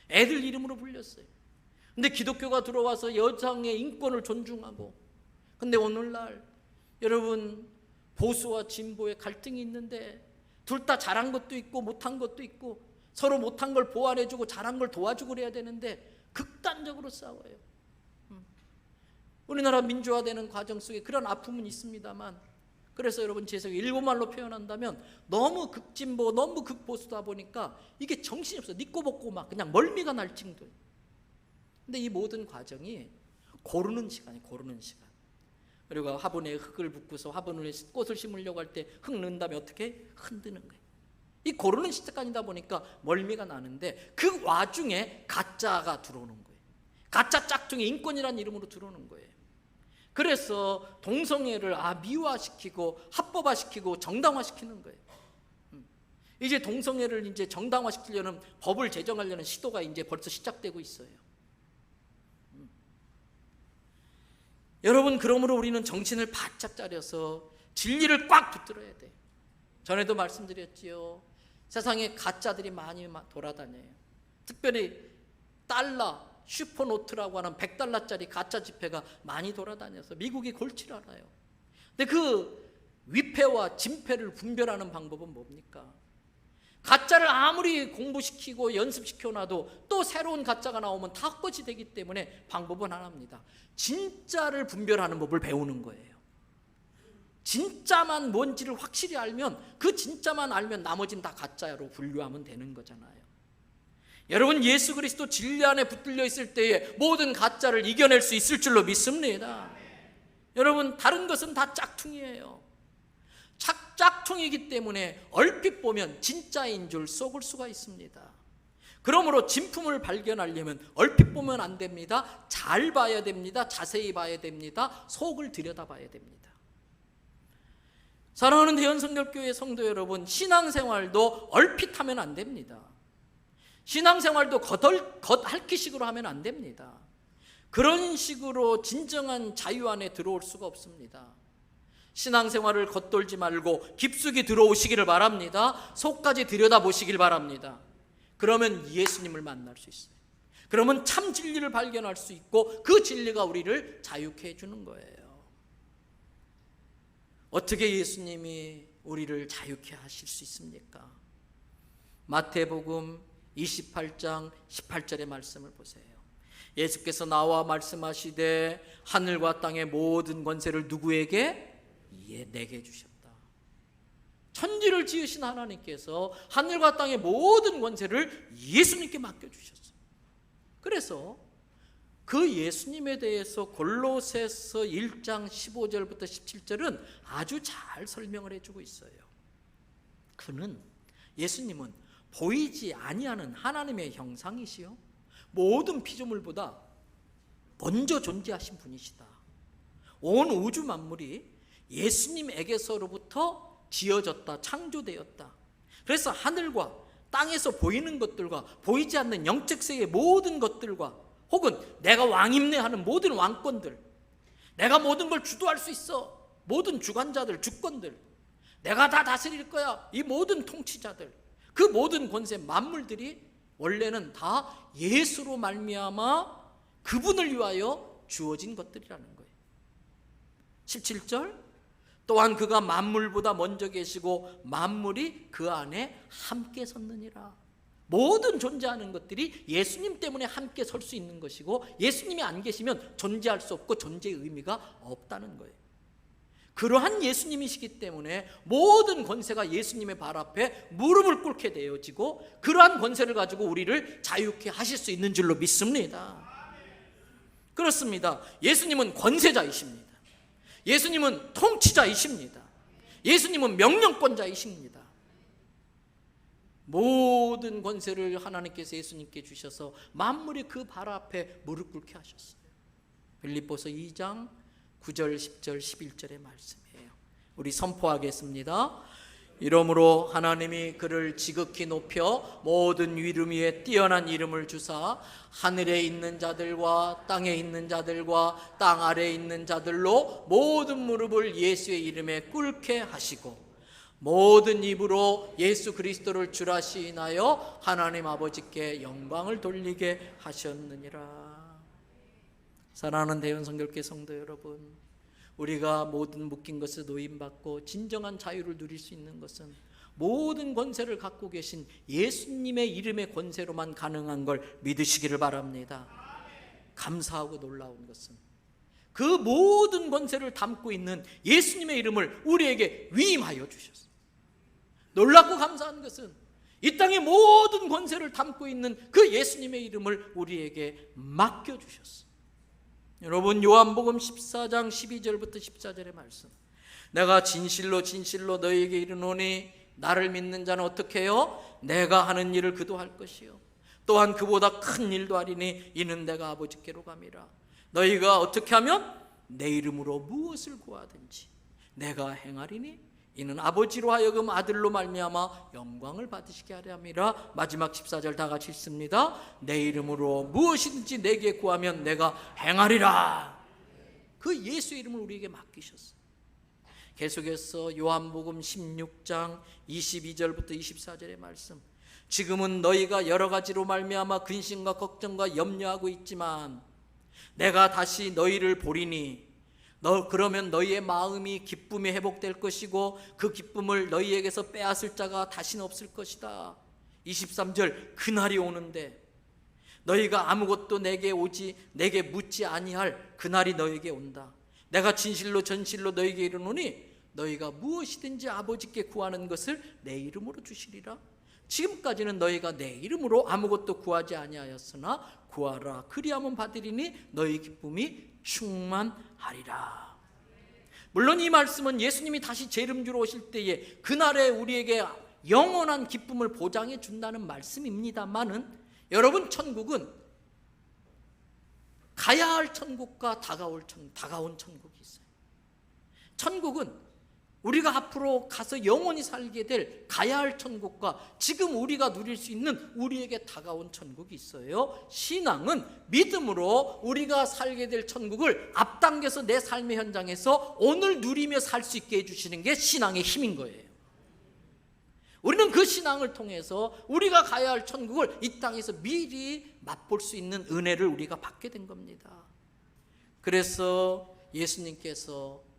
애들 이름으로 불렸어요. 근데 기독교가 들어와서 여성의 인권을 존중하고, 근데 오늘날 여러분 보수와 진보의 갈등이 있는데 둘 다 잘한 것도 있고 못한 것도 있고 서로 못한 걸 보완해주고 잘한 걸 도와주고 그래야 되는데 극단적으로 싸워요. 우리나라 민주화되는 과정 속에 그런 아픔은 있습니다만, 그래서 여러분 제 생각에 일본말로 표현한다면 너무 극진보 너무 극보수다 보니까 이게 정신이 없어. 니꼬 벗고 막 그냥 멀미가 날 정도예요. 근데 이 모든 과정이 고르는 시간이에요. 고르는 시간. 그리고 화분에 흙을 붓고서 화분에 꽃을 심으려고 할 때 흙 넣은 다음에 어떻게 흔드는 거예요. 이 고르는 시간이다 보니까 멀미가 나는데 그 와중에 가짜가 들어오는 거예요. 가짜 짝퉁이 인권이라는 이름으로 들어오는 거예요. 그래서 동성애를 미화시키고 합법화시키고 정당화시키는 거예요. 이제 동성애를 이제 정당화시키려는 법을 제정하려는 시도가 이제 벌써 시작되고 있어요. 여러분, 그러므로 우리는 정신을 바짝 차려서 진리를 꽉 붙들어야 돼. 전에도 말씀드렸지요. 세상에 가짜들이 많이 돌아다녀요. 특별히 달러, 슈퍼노트라고 하는 $100짜리 가짜 지폐가 많이 돌아다녀서 미국이 골치를 알아요. 근데 그 위패와 진패를 분별하는 방법은 뭡니까? 가짜를 아무리 공부시키고 연습시켜놔도 또 새로운 가짜가 나오면 다 헛것이 되기 때문에 방법은 하나입니다. 진짜를 분별하는 법을 배우는 거예요. 진짜만 뭔지를 확실히 알면, 그 진짜만 알면 나머지는 다 가짜로 분류하면 되는 거잖아요. 여러분, 예수 그리스도 진리 안에 붙들려 있을 때에 모든 가짜를 이겨낼 수 있을 줄로 믿습니다. 여러분, 다른 것은 다 짝퉁이에요. 짝퉁이기 때문에 얼핏 보면 진짜인 줄 속을 수가 있습니다. 그러므로 진품을 발견하려면 얼핏 보면 안 됩니다. 잘 봐야 됩니다. 자세히 봐야 됩니다. 속을 들여다봐야 됩니다. 사랑하는 대연성결교회 성도 여러분, 신앙생활도 얼핏 하면 안 됩니다. 신앙생활도 겉핥기식으로 하면 안 됩니다. 그런 식으로 진정한 자유 안에 들어올 수가 없습니다. 신앙생활을 겉돌지 말고 깊숙이 들어오시기를 바랍니다. 속까지 들여다보시길 바랍니다. 그러면 예수님을 만날 수 있어요. 그러면 참 진리를 발견할 수 있고 그 진리가 우리를 자유케 해주는 거예요. 어떻게 예수님이 우리를 자유케 하실 수 있습니까? 마태복음 28장 18절의 말씀을 보세요. 예수께서 나와 말씀하시되 하늘과 땅의 모든 권세를 누구에게? 내게 주셨다. 천지를 지으신 하나님께서 하늘과 땅의 모든 권세를 예수님께 맡겨주셨어요. 그래서 그 예수님에 대해서 골로새서 1장 15절부터 17절은 아주 잘 설명을 해주고 있어요. 예수님은 보이지 아니하는 하나님의 형상이시요 모든 피조물보다 먼저 존재하신 분이시다. 온 우주 만물이 예수님에게서로부터 지어졌다, 창조되었다. 그래서 하늘과 땅에서 보이는 것들과 보이지 않는 영적 세계의 모든 것들과 혹은 내가 왕임내하는 모든 왕권들, 내가 모든 걸 주도할 수 있어, 모든 주관자들, 주권들, 내가 다 다스릴 거야, 이 모든 통치자들, 그 모든 권세 만물들이 원래는 다 예수로 말미암아 그분을 위하여 주어진 것들이라는 거예요. 17절, 또한 그가 만물보다 먼저 계시고 만물이 그 안에 함께 섰느니라. 모든 존재하는 것들이 예수님 때문에 함께 설 수 있는 것이고 예수님이 안 계시면 존재할 수 없고 존재의 의미가 없다는 거예요. 그러한 예수님이시기 때문에 모든 권세가 예수님의 발 앞에 무릎을 꿇게 되어지고 그러한 권세를 가지고 우리를 자유케 하실 수 있는 줄로 믿습니다. 그렇습니다. 예수님은 권세자이십니다. 예수님은 통치자이십니다. 예수님은 명령권자이십니다. 모든 권세를 하나님께서 예수님께 주셔서 만물이 그 발 앞에 무릎 꿇게 하셨어요. 빌립보서 2장 9절, 10절, 11절의 말씀이에요. 우리 선포하겠습니다. 이러므로 하나님이 그를 지극히 높여 모든 이름 위에 뛰어난 이름을 주사 하늘에 있는 자들과 땅에 있는 자들과 땅 아래에 있는 자들로 모든 무릎을 예수의 이름에 꿇게 하시고 모든 입으로 예수 그리스도를 주라 시인하여 하나님 아버지께 영광을 돌리게 하셨느니라. 사랑하는 대원 성결교 성도 여러분, 우리가 모든 묶인 것에 노임받고 진정한 자유를 누릴 수 있는 것은 모든 권세를 갖고 계신 예수님의 이름의 권세로만 가능한 걸 믿으시기를 바랍니다. 감사하고 놀라운 것은 그 모든 권세를 담고 있는 예수님의 이름을 우리에게 위임하여 주셨어요. 놀랍고 감사한 것은 이 땅의 모든 권세를 담고 있는 그 예수님의 이름을 우리에게 맡겨주셨어요. 여러분, 요한복음 14장 12절부터 14절의 말씀, 내가 진실로 진실로 너희에게 이르노니 나를 믿는 자는 어떻게 해요? 내가 하는 일을 그도 할 것이요 또한 그보다 큰 일도 하리니 이는 내가 아버지께로 감이라. 너희가 어떻게 하면 내 이름으로 무엇을 구하든지 내가 행하리니 이는 아버지로 하여금 아들로 말미암아 영광을 받으시게 하려 함이라. 마지막 14절 다 같이 읽습니다. 내 이름으로 무엇이든지 내게 구하면 내가 행하리라. 그 예수 이름을 우리에게 맡기셨어요. 계속해서 요한복음 16장 22절부터 24절의 말씀, 지금은 너희가 여러 가지로 말미암아 근심과 걱정과 염려하고 있지만 내가 다시 너희를 보리니 그러면 너희의 마음이 기쁨이 회복될 것이고 그 기쁨을 너희에게서 빼앗을 자가 다시는 없을 것이다. 23절, 그날이 오는데 너희가 아무것도 내게 묻지 아니할 그날이 너희에게 온다. 내가 진실로 진실로 너희에게 이르노니 너희가 무엇이든지 아버지께 구하는 것을 내 이름으로 주시리라. 지금까지는 너희가 내 이름으로 아무것도 구하지 아니하였으나 구하라 그리하면 받으리니 너희 기쁨이 충만하리라. 물론 이 말씀은 예수님이 다시 재림주로 오실 때에 그날에 우리에게 영원한 기쁨을 보장해 준다는 말씀입니다만은, 여러분, 천국은 가야 할 천국과 다가온 천국이 있어요. 천국은 우리가 앞으로 가서 영원히 살게 될 가야 할 천국과 지금 우리가 누릴 수 있는 우리에게 다가온 천국이 있어요. 신앙은 믿음으로 우리가 살게 될 천국을 앞당겨서 내 삶의 현장에서 오늘 누리며 살 수 있게 해주시는 게 신앙의 힘인 거예요. 우리는 그 신앙을 통해서 우리가 가야 할 천국을 이 땅에서 미리 맛볼 수 있는 은혜를 우리가 받게 된 겁니다. 그래서 예수님께서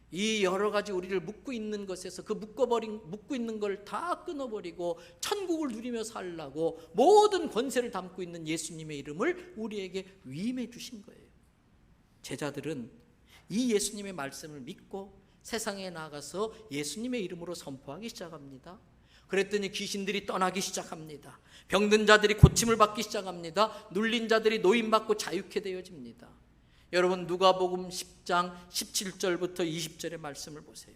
이 여러 가지 우리를 묶고 있는 것에서 그 묶고 있는 걸 다 끊어버리고 천국을 누리며 살라고 모든 권세를 담고 있는 예수님의 이름을 우리에게 위임해 주신 거예요. 제자들은 이 예수님의 말씀을 믿고 세상에 나가서 예수님의 이름으로 선포하기 시작합니다. 그랬더니 귀신들이 떠나기 시작합니다. 병든 자들이 고침을 받기 시작합니다. 눌린 자들이 노임받고 자유케 되어집니다. 여러분, 누가복음 10장 17절부터 20절의 말씀을 보세요.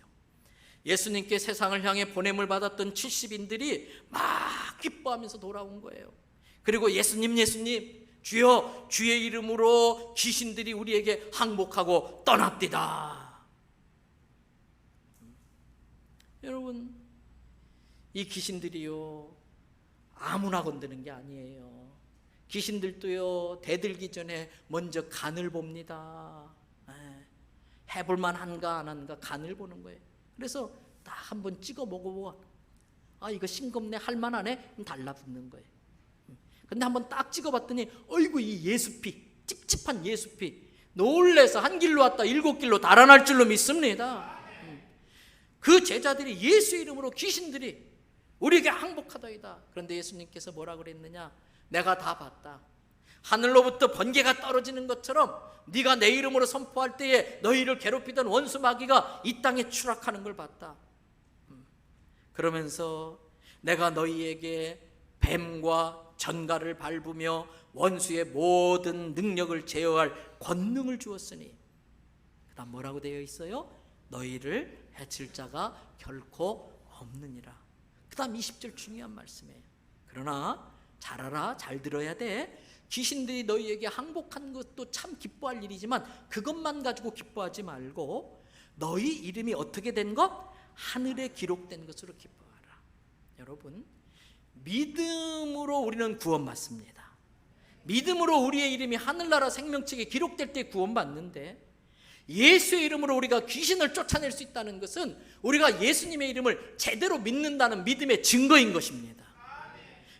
예수님께 세상을 향해 보냄을 받았던 70인들이 막 기뻐하면서 돌아온 거예요. 그리고 예수님 주여, 주의 이름으로 귀신들이 우리에게 항복하고 떠납디다. 여러분, 이 귀신들이요 아무나 건드는 게 아니에요. 귀신들도요 대들기 전에 먼저 간을 봅니다. 해볼만 한가 안 한가 간을 보는 거예요. 그래서 딱 한번 찍어 먹어보고 이거 싱겁네 할만하네 달라붙는 거예요. 근데 한번 딱 찍어봤더니 어이구 이 예수피, 찝찝한 예수피, 놀래서 한 길로 왔다 7길로 달아날 줄로 믿습니다. 그 제자들이 예수 이름으로 귀신들이 우리에게 항복하다이다. 그런데 예수님께서 뭐라 그랬느냐? 내가 다 봤다. 하늘로부터 번개가 떨어지는 것처럼 네가 내 이름으로 선포할 때에 너희를 괴롭히던 원수 마귀가 이 땅에 추락하는 걸 봤다. 그러면서 내가 너희에게 뱀과 전갈을 밟으며 원수의 모든 능력을 제어할 권능을 주었으니, 그 다음 뭐라고 되어 있어요? 너희를 해칠 자가 결코 없느니라. 그 다음 20절 중요한 말씀이에요. 그러나 잘 알아, 잘 들어야 돼. 귀신들이 너희에게 항복한 것도 참 기뻐할 일이지만 그것만 가지고 기뻐하지 말고 너희 이름이 어떻게 된 것? 하늘에 기록된 것으로 기뻐하라. 여러분, 믿음으로 우리는 구원받습니다. 믿음으로 우리의 이름이 하늘나라 생명책에 기록될 때 구원받는데, 예수의 이름으로 우리가 귀신을 쫓아낼 수 있다는 것은 우리가 예수님의 이름을 제대로 믿는다는 믿음의 증거인 것입니다.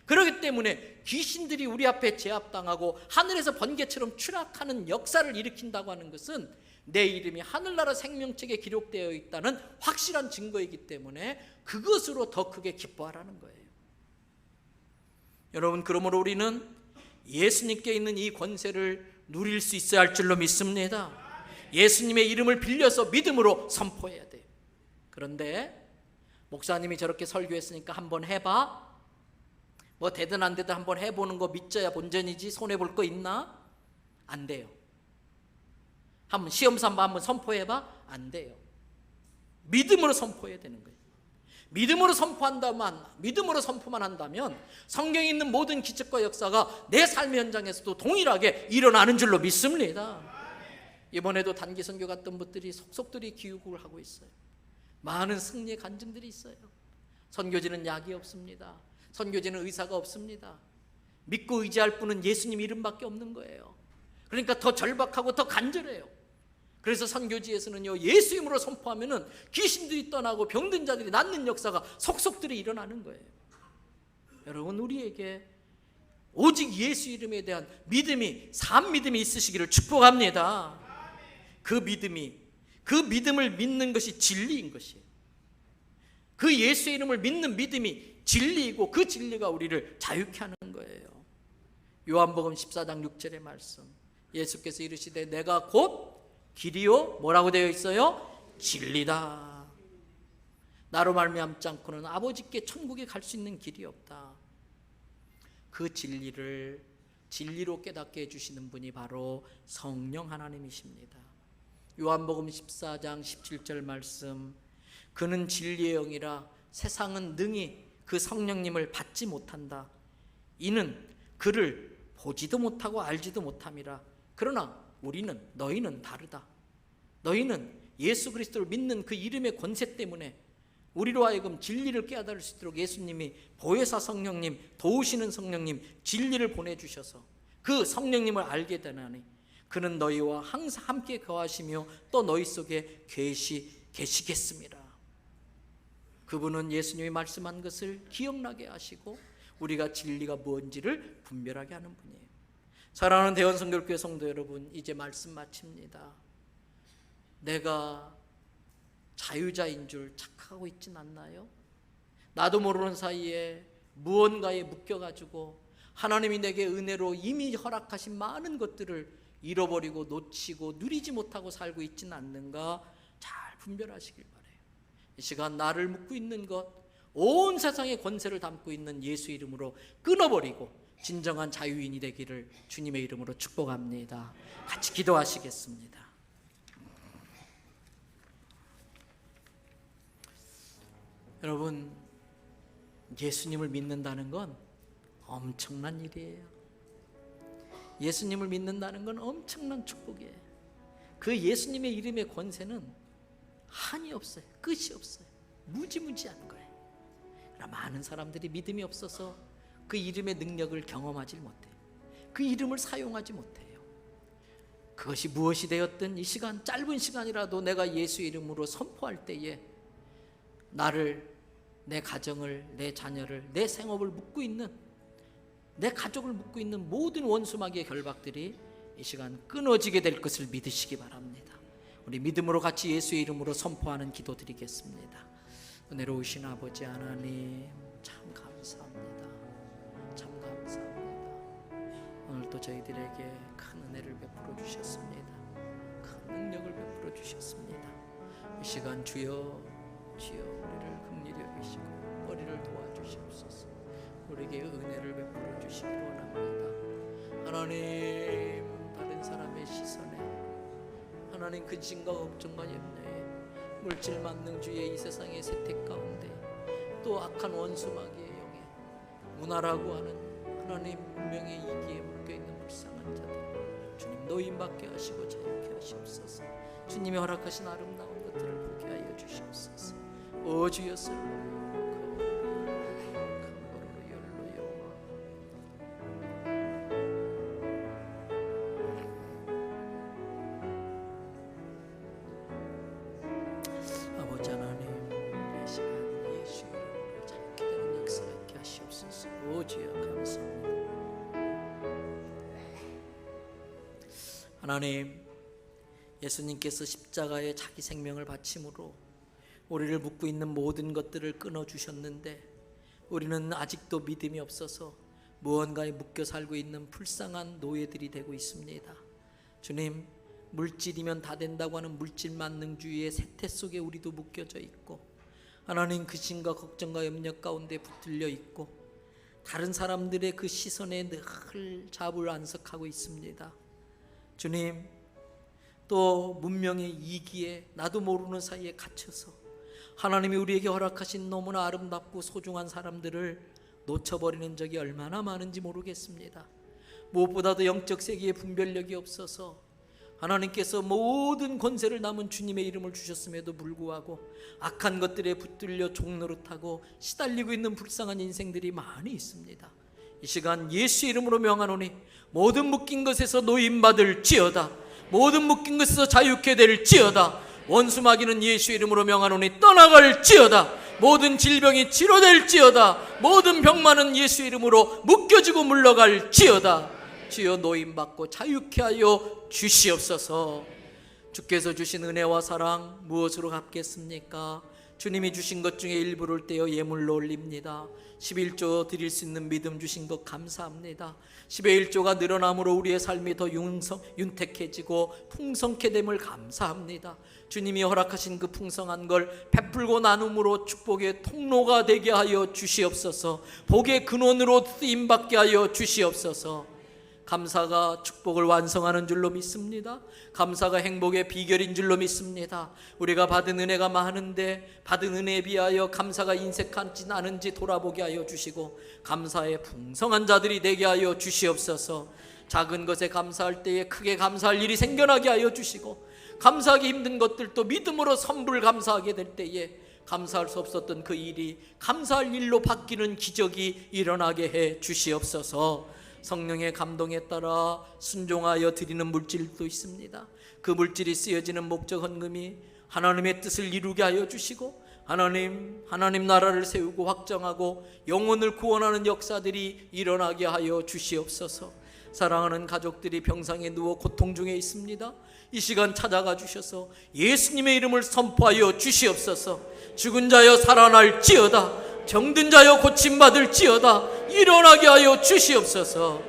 그렇기 때문에 귀신들이 우리 앞에 제압당하고 하늘에서 번개처럼 추락하는 역사를 일으킨다고 하는 것은 내 이름이 하늘나라 생명책에 기록되어 있다는 확실한 증거이기 때문에 그것으로 더 크게 기뻐하라는 거예요. 여러분, 그러므로 우리는 예수님께 있는 이 권세를 누릴 수 있어야 할 줄로 믿습니다. 예수님의 이름을 빌려서 믿음으로 선포해야 돼요. 그런데 목사님이 저렇게 설교했으니까 한번 해봐, 뭐 되든 안 되든 한번 해보는 거 믿져야 본전이지 손해볼 거 있나? 안 돼요. 한번 시험 삼아 한번 선포해봐? 안 돼요. 믿음으로 선포해야 되는 거예요. 믿음으로 선포한다만, 믿음으로 선포만 한다면 성경에 있는 모든 기적과 역사가 내 삶의 현장에서도 동일하게 일어나는 줄로 믿습니다. 이번에도 단기 선교 갔던 분들이 속속들이 기우국을 하고 있어요. 많은 승리의 간증들이 있어요. 선교지는 약이 없습니다. 선교지는 의사가 없습니다. 믿고 의지할 분은 예수님 이름밖에 없는 거예요. 그러니까 더 절박하고 더 간절해요. 그래서 선교지에서는요, 예수 이름으로 선포하면은 귀신들이 떠나고 병든 자들이 낫는 역사가 속속들이 일어나는 거예요. 여러분, 우리에게 오직 예수 이름에 대한 믿음이, 산 믿음이 있으시기를 축복합니다. 그 믿음을 믿는 것이 진리인 것이에요. 그 예수 이름을 믿는 믿음이 진리이고 그 진리가 우리를 자유케 하는 거예요. 요한복음 14장 6절의 말씀, 예수께서 이르시되 내가 곧 길이요, 뭐라고 되어 있어요? 진리다. 나로 말미암지 않고는 아버지께 천국에 갈 수 있는 길이 없다. 그 진리를 진리로 깨닫게 해주시는 분이 바로 성령 하나님이십니다. 요한복음 14장 17절 말씀, 그는 진리의 영이라 세상은 능히 그 성령님을 받지 못한다. 이는 그를 보지도 못하고 알지도 못함이라. 그러나 너희는 다르다. 너희는 예수 그리스도를 믿는 그 이름의 권세 때문에 우리로 하여금 진리를 깨달을 수 있도록 예수님이 보혜사 성령님, 도우시는 성령님, 진리를 보내주셔서 그 성령님을 알게 되나니 그는 너희와 항상 함께 거하시며 또 너희 속에 계시겠습니다. 그분은 예수님이 말씀한 것을 기억나게 하시고 우리가 진리가 뭔지를 분별하게 하는 분이에요. 사랑하는 대원성결교회 성도 여러분, 이제 말씀 마칩니다. 내가 자유자인 줄 착각하고 있진 않나요? 나도 모르는 사이에 무언가에 묶여가지고 하나님이 내게 은혜로 이미 허락하신 많은 것들을 잃어버리고 놓치고 누리지 못하고 살고 있진 않는가 잘 분별하시길 바라요. 이 시간 나를 묶고 있는 것, 온 세상의 권세를 담고 있는 예수 이름으로 끊어버리고 진정한 자유인이 되기를 주님의 이름으로 축복합니다. 같이 기도하시겠습니다. 여러분, 예수님을 믿는다는 건 엄청난 일이에요. 예수님을 믿는다는 건 엄청난 축복이에요. 그 예수님의 이름의 권세는 한이 없어요. 끝이 없어요. 무지무지한 거예요. 그러나 많은 사람들이 믿음이 없어서 그 이름의 능력을 경험하지 못해요. 그 이름을 사용하지 못해요. 그것이 무엇이 되었든 이 시간, 짧은 시간이라도 내가 예수 이름으로 선포할 때에 나를, 내 가정을, 내 자녀를, 내 생업을 묶고 있는, 내 가족을 묶고 있는 모든 원수마귀의 결박들이 이 시간 끊어지게 될 것을 믿으시기 바랍니다. 우리 믿음으로 같이 예수의 이름으로 선포하는 기도 드리겠습니다. 은혜로우신 아버지 하나님, 참 감사합니다. 참 감사합니다. 오늘도 저희들에게 큰 은혜를 베풀어 주셨습니다. 큰 능력을 베풀어 주셨습니다. 이 시간 주여 우리를 긍휼히 여기시고 머리를 도와주시옵소서. 우리에게 은혜를 베풀어 주시기 원합니다. 하나님, 다른 사람의 시선에, 하나님 근심과 걱정과 염려에, 물질 만능주의의 이 세상의 세태 가운데, 또 악한 원수마귀의 영에, 문화라고 하는 하나님 운명의 이기에 묶여있는 불쌍한 자들, 주님 노인받게 하시고 자유케 하시옵소서. 주님이 허락하신 아름다운 것들을 보게 하여 주시옵소서. 오 주여 아버지 하나님, 이 시간 예수 이름으로 자유케 되는 역사가 있게 하시옵소서. 오 주여 감사합니다. 하나님, 예수님께서 십자가에 자기 생명을 바침으로 우리를 묶고 있는 모든 것들을 끊어주셨는데 우리는 아직도 믿음이 없어서 무언가에 묶여 살고 있는 불쌍한 노예들이 되고 있습니다. 주님, 물질이면 다 된다고 하는 물질 만능주의의 세태 속에 우리도 묶여져 있고, 하나님 근심과 걱정과 염려 가운데 붙들려 있고, 다른 사람들의 그 시선에 늘 자불안석하고 있습니다. 주님, 또 문명의 이기에 나도 모르는 사이에 갇혀서 하나님이 우리에게 허락하신 너무나 아름답고 소중한 사람들을 놓쳐버리는 적이 얼마나 많은지 모르겠습니다. 무엇보다도 영적 세계에 분별력이 없어서 하나님께서 모든 권세를 남은 주님의 이름을 주셨음에도 불구하고 악한 것들에 붙들려 종노릇하고 시달리고 있는 불쌍한 인생들이 많이 있습니다. 이 시간 예수 이름으로 명하노니 모든 묶인 것에서 노임받을지어다. 모든 묶인 것에서 자유케 될지어다. 원수 마귀는 예수 이름으로 명하노니 떠나갈지어다. 모든 질병이 치료될지어다. 모든 병만은 예수 이름으로 묶여지고 물러갈지어다. 주여 노임받고 자유케 하여 주시옵소서. 주께서 주신 은혜와 사랑 무엇으로 갚겠습니까? 주님이 주신 것 중에 일부를 떼어 예물로 올립니다. 11조 드릴 수 있는 믿음 주신 것 감사합니다. 10의 1조가 늘어남으로 우리의 삶이 더 윤택해지고 풍성케 됨을 감사합니다. 주님이 허락하신 그 풍성한 걸 베풀고 나눔으로 축복의 통로가 되게 하여 주시옵소서. 복의 근원으로 쓰임받게 하여 주시옵소서. 감사가 축복을 완성하는 줄로 믿습니다. 감사가 행복의 비결인 줄로 믿습니다. 우리가 받은 은혜가 많은데 받은 은혜에 비하여 감사가 인색하지 않은지 돌아보게 하여 주시고 감사의 풍성한 자들이 되게 하여 주시옵소서. 작은 것에 감사할 때에 크게 감사할 일이 생겨나게 하여 주시고 감사하기 힘든 것들도 믿음으로 선불 감사하게 될 때에 감사할 수 없었던 그 일이 감사할 일로 바뀌는 기적이 일어나게 해 주시옵소서. 성령의 감동에 따라 순종하여 드리는 물질도 있습니다. 그 물질이 쓰여지는 목적 헌금이 하나님의 뜻을 이루게 하여 주시고 하나님 나라를 세우고 확장하고 영혼을 구원하는 역사들이 일어나게 하여 주시옵소서. 사랑하는 가족들이 병상에 누워 고통 중에 있습니다. 이 시간 찾아가 주셔서 예수님의 이름을 선포하여 주시옵소서. 죽은 자여 살아날지어다. 병든 자여 고침받을지어다. 일어나게 하여 주시옵소서.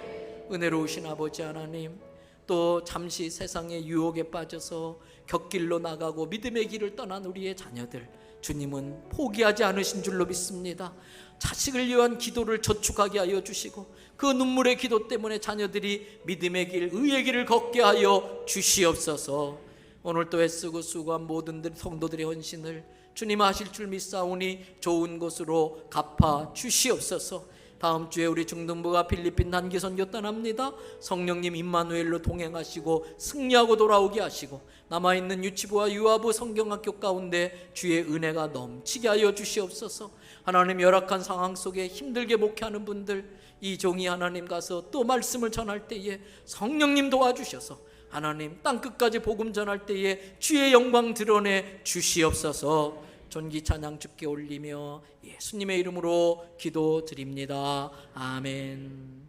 은혜로우신 아버지 하나님, 또 잠시 세상의 유혹에 빠져서 곁길로 나가고 믿음의 길을 떠난 우리의 자녀들, 주님은 포기하지 않으신 줄로 믿습니다. 자식을 위한 기도를 저축하게 하여 주시고 그 눈물의 기도 때문에 자녀들이 믿음의 길, 의의 길을 걷게 하여 주시옵소서. 오늘 또 애쓰고 수고한 모든 성도들의 헌신을 주님 하실 줄 믿사오니 좋은 곳으로 갚아 주시옵소서. 다음 주에 우리 중등부가 필리핀 단기 선교 떠납니다. 성령님 임마누엘로 동행하시고 승리하고 돌아오게 하시고 남아있는 유치부와 유아부 성경학교 가운데 주의 은혜가 넘치게 하여 주시옵소서. 하나님 열악한 상황 속에 힘들게 목회하는 분들, 이 종이 하나님 가서 또 말씀을 전할 때에 성령님 도와주셔서 하나님 땅끝까지 복음 전할 때에 주의 영광 드러내 주시옵소서. 존귀 찬양 주께 올리며 예수님의 이름으로 기도드립니다. 아멘.